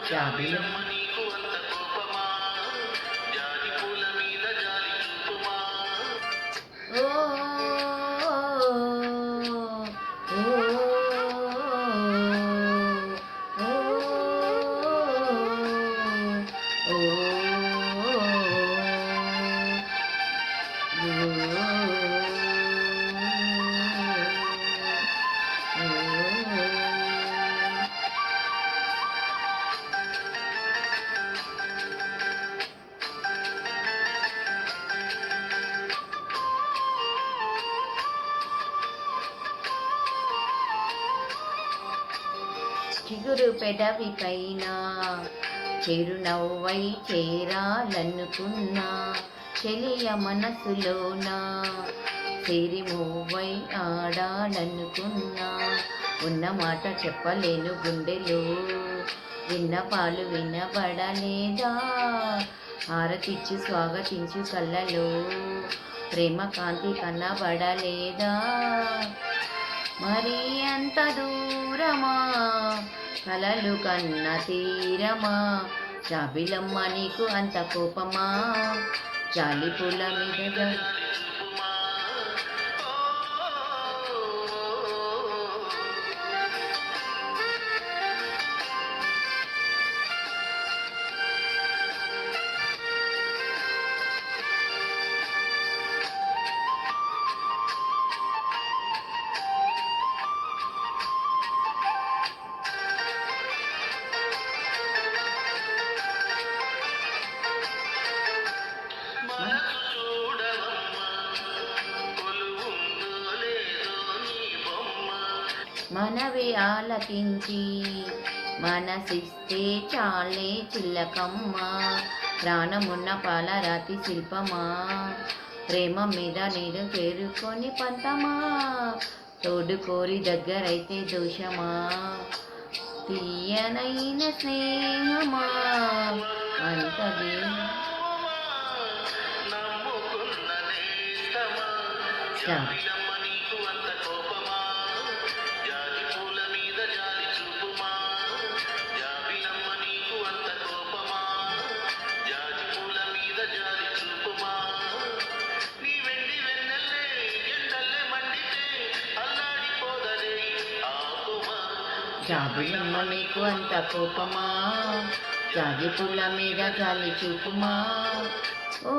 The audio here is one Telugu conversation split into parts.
జాబిలి ఓ చిగురు పెదవి పైన చిరునవ్వై చేరాలనుకున్నా చెలియ మనసులోన సిరిమూవై ఆడాలనుకున్నా ఉన్న మాట చెప్పలేను గుండెలో విన్న పాలు వినబడలేదా హారతిచ్చి స్వాగతించు కళ్ళలో ప్రేమ కాంతి కనబడలేదా మరి అంత దూరమా కలలు కన్న తీరమా జాబిలమ్మ నీకు అంత కోపమా జాలి పూల మీద మనవి ఆలకించి మనసిస్తే చాలే చిల్లకమ్మ ప్రాణమున్న పాలరాతి శిల్పమా ప్రేమ మీద నీరు చేరుకొని పంతమా తోడు కోరి దగ్గరైతే దోషమా తీయనైన స్నేహమా అంతది జాబిలమ్మ నీకు అంత కోపమా జాజి పూల మీద జాలి చూపుమా ఓ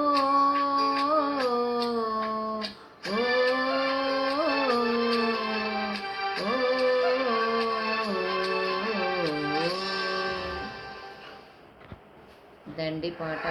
దండి పాట